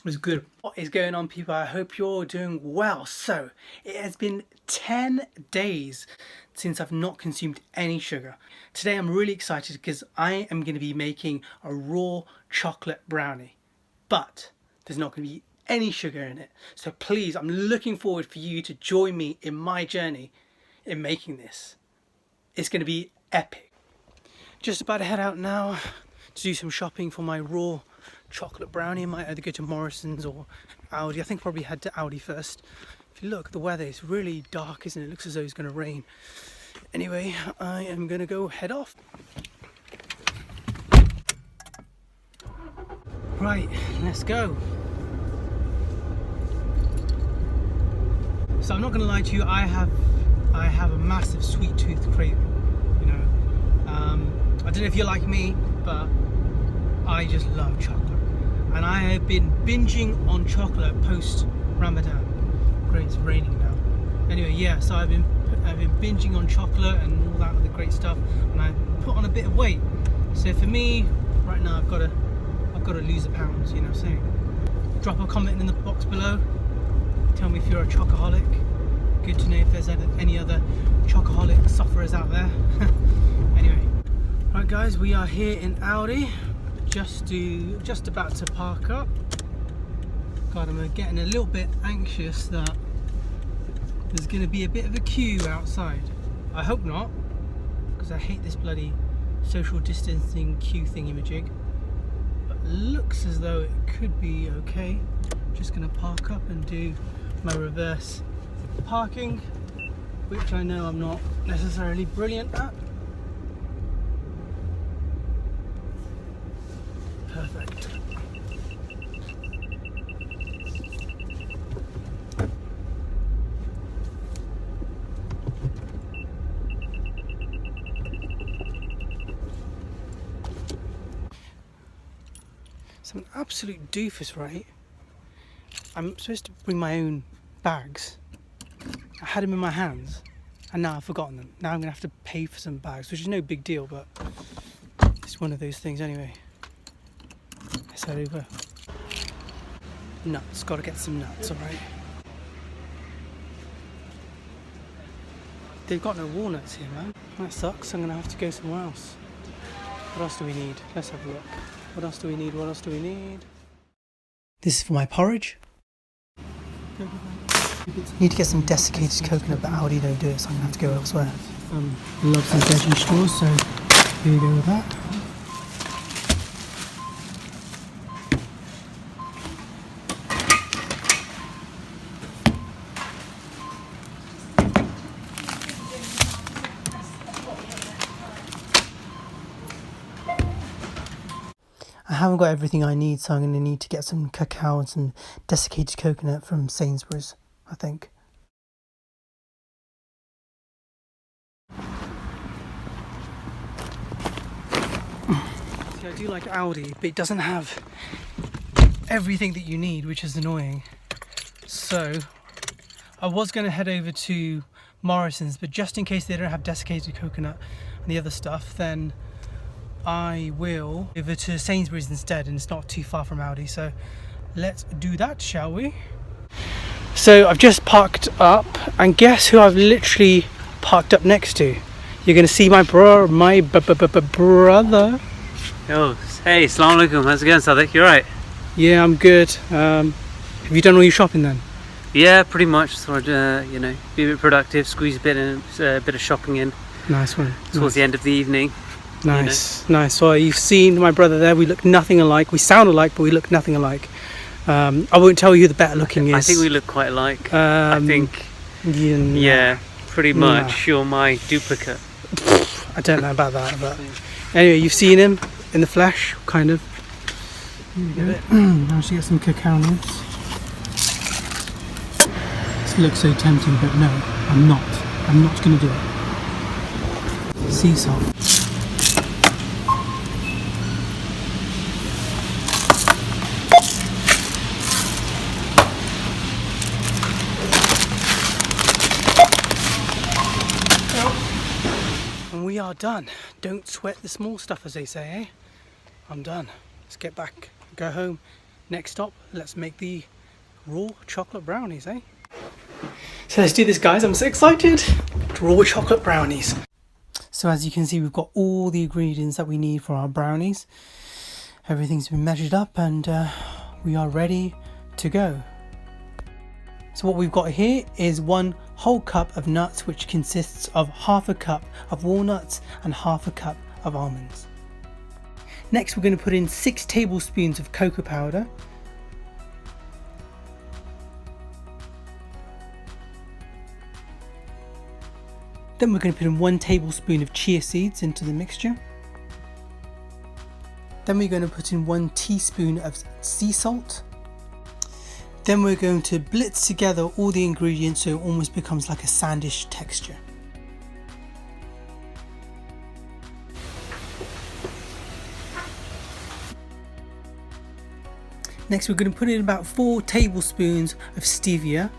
It's good. What is going on, people? I hope you're doing well. So it has been 10 days since I've not consumed any sugar. Today I'm really excited because I am going to be making a raw chocolate brownie, but there's not going to be any sugar in it. So please, I'm looking forward for you to join me in my journey in making this. It's going to be epic. Just about to head out now to do some shopping for my raw chocolate brownie. I might either go to Morrison's or Aldi. I think I'll probably head to Aldi first. If you look, the weather is really dark, isn't it? It looks as though it's going to rain. Anyway, I am going to go head off. Right, let's go. So I'm not going to lie to you, I have a massive sweet tooth craving, you know. I don't know if you're like me, but I just love chocolate. And I have been binging on chocolate post Ramadan. Great, it's raining now. Anyway, yeah, so I've been binging on chocolate and all that other great stuff, and I put on a bit of weight. So for me, right now I've got to lose a pound, you know what I'm saying? Drop a comment in the box below. Tell me if you're a chocoholic. Good to know if there's any other chocoholic sufferers out there. Anyway, right guys, we are here in Aldi. Just about to park up. God, I'm getting a little bit anxious that there's going to be a bit of a queue outside. I hope not, because I hate this bloody social distancing queue thingy-majig. But looks as though it could be okay. Just going to park up and do my reverse parking, which I know I'm not necessarily brilliant at. Perfect. So I'm an absolute doofus, right? I'm supposed to bring my own bags. I had them in my hands and now I've forgotten them. Now I'm gonna have to pay for some bags, which is no big deal, but it's one of those things anyway. Let's head over. Nuts, gotta get some nuts, alright. They've got no walnuts here, man. That sucks, I'm gonna have to go somewhere else. What else do we need? Let's have a look. What else do we need? What else do we need? This is for my porridge. Need to get some desiccated coconut, but Aldi don't do it, so I'm gonna have to go elsewhere. Love some veggie straws, so here we go with that. I haven't got everything I need, so I'm going to need to get some cacao and some desiccated coconut from Sainsbury's, I think. See, I do like Aldi, but it doesn't have everything that you need, which is annoying. So I was going to head over to Morrison's, but just in case they don't have desiccated coconut and the other stuff, then I will over to Sainsbury's instead, and it's not too far from Aldi, so let's do that, shall we? So I've just parked up, and guess who I've literally parked up next to? You're gonna see my brother. Oh, hey, assalamu alaikum. How's it going, Sadiq? You alright? Yeah, I'm good. Have you done all your shopping then? Yeah, pretty much. Sort of, you know, be a bit productive, squeeze a bit of shopping in. Nice one. Towards the end of the evening. Nice, you know. Nice. Well, you've seen my brother there. We look nothing alike. We sound alike, but we look nothing alike. I won't tell you who the better looking is. I think we look quite alike. I think, yeah, pretty much. You're my duplicate. I don't know about that, but anyway, you've seen him in the flesh, kind of. Here we go. Now she get some cacao nibs. This looks so tempting, but no, I'm not. I'm not going to do it. Sea salt. And we are done. Don't sweat the small stuff, as they say, eh? I'm done. Let's get back, go home. Next stop, let's make the raw chocolate brownies, eh? So let's do this, guys. I'm so excited. Raw chocolate brownies. So as you can see, we've got all the ingredients that we need for our brownies. Everything's been measured up and we are ready to go. So what we've got here is 1 whole cup of nuts, which consists of half a cup of walnuts and half a cup of almonds. Next, we're going to put in 6 tablespoons of cocoa powder. Then we're going to put in 1 tablespoon of chia seeds into the mixture. Then we're going to put in 1 teaspoon of sea salt. Then we're going to blitz together all the ingredients so it almost becomes like a sandish texture. Next, we're going to put in about 4 tablespoons of stevia.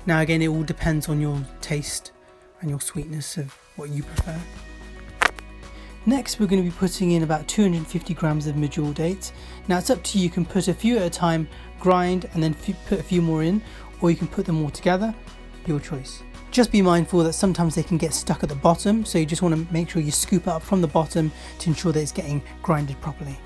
Now again, it all depends on your taste and your sweetness of what you prefer. Next, we're going to be putting in about 250 grams of Medjool dates. Now it's up to you. You can put a few at a time, grind, and then put a few more in, or you can put them all together, your choice. Just be mindful that sometimes they can get stuck at the bottom, so you just want to make sure you scoop it up from the bottom to ensure that it's getting grinded properly.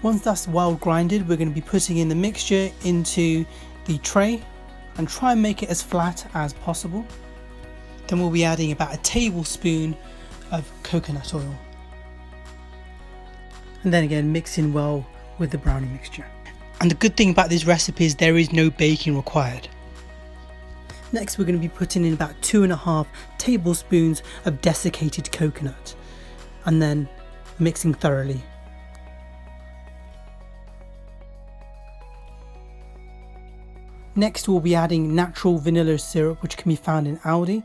Once that's well grinded, we're going to be putting in the mixture into the tray and try and make it as flat as possible. Then we'll be adding about a tablespoon of coconut oil. And then again, mixing well with the brownie mixture. And the good thing about this recipe is there is no baking required. Next, we're going to be putting in about 2.5 tablespoons of desiccated coconut and then mixing thoroughly. Next, we'll be adding natural vanilla syrup, which can be found in Aldi,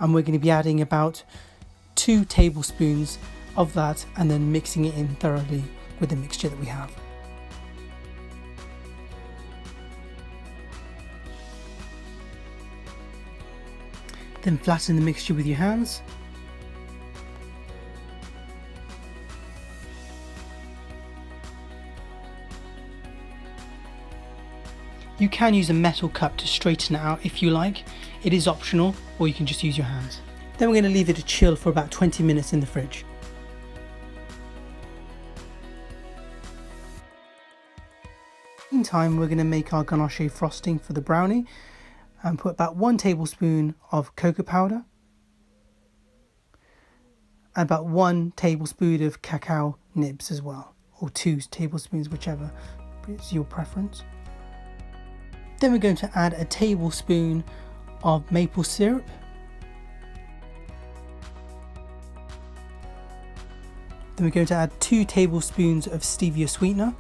and we're going to be adding about 2 tablespoons of that and then mixing it in thoroughly with the mixture that we have. Then flatten the mixture with your hands. You can use a metal cup to straighten it out if you like. It is optional, or you can just use your hands. Then we're going to leave it to chill for about 20 minutes in the fridge. Meantime, we're going to make our ganache frosting for the brownie and put about 1 tablespoon of cocoa powder and about 1 tablespoon of cacao nibs as well, or 2 tablespoons, whichever is your preference. Then we're going to add a tablespoon of maple syrup. Then we're going to add 2 tablespoons of stevia sweetener.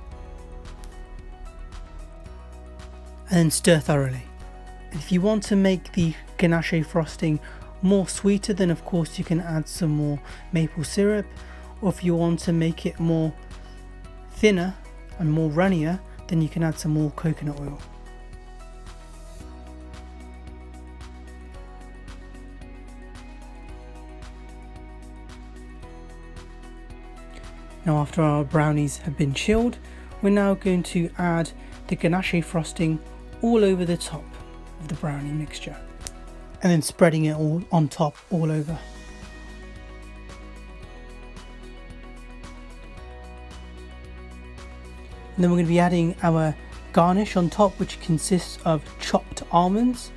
And then stir thoroughly. And if you want to make the ganache frosting more sweeter, then of course you can add some more maple syrup. Or if you want to make it more thinner and more runnier, then you can add some more coconut oil. Now after our brownies have been chilled, we're now going to add the ganache frosting all over the top of the brownie mixture and then spreading it all on top all over. And then we're going to be adding our garnish on top, which consists of chopped almonds,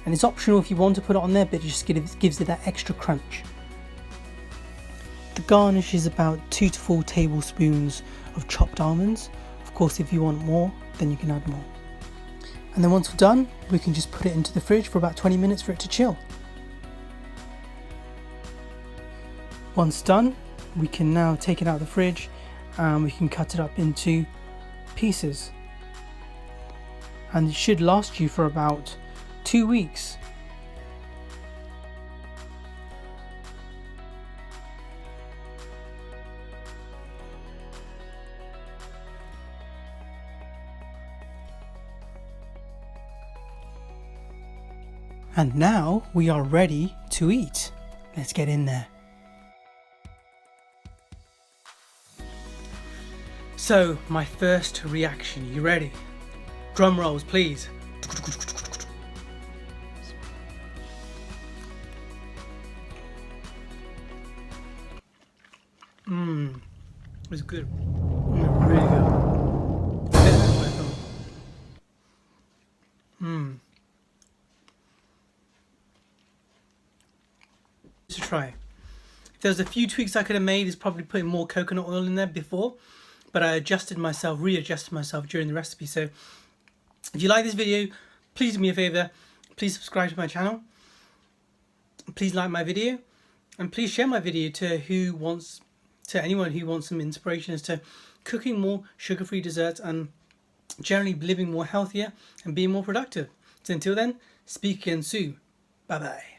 and it's optional if you want to put it on there, but it just gives it that extra crunch. The garnish is about 2 to 4 tablespoons of chopped almonds. Of course, if you want more, then you can add more. And then once we're done, we can just put it into the fridge for about 20 minutes for it to chill. Once done, we can now take it out of the fridge and we can cut it up into pieces. And it should last you for about 2 weeks. And now we are ready to eat. Let's get in there. So, my first reaction, you ready? Drum rolls, please. It's good. Really good. Better than what I thought. To try. If there's a few tweaks I could have made, is probably putting more coconut oil in there before, but I readjusted myself during the recipe. So if you like this video, please do me a favor, please subscribe to my channel, please like my video, and please share my video to anyone who wants some inspiration as to cooking more sugar-free desserts and generally living more healthier and being more productive. So until then, speak again soon. Bye bye.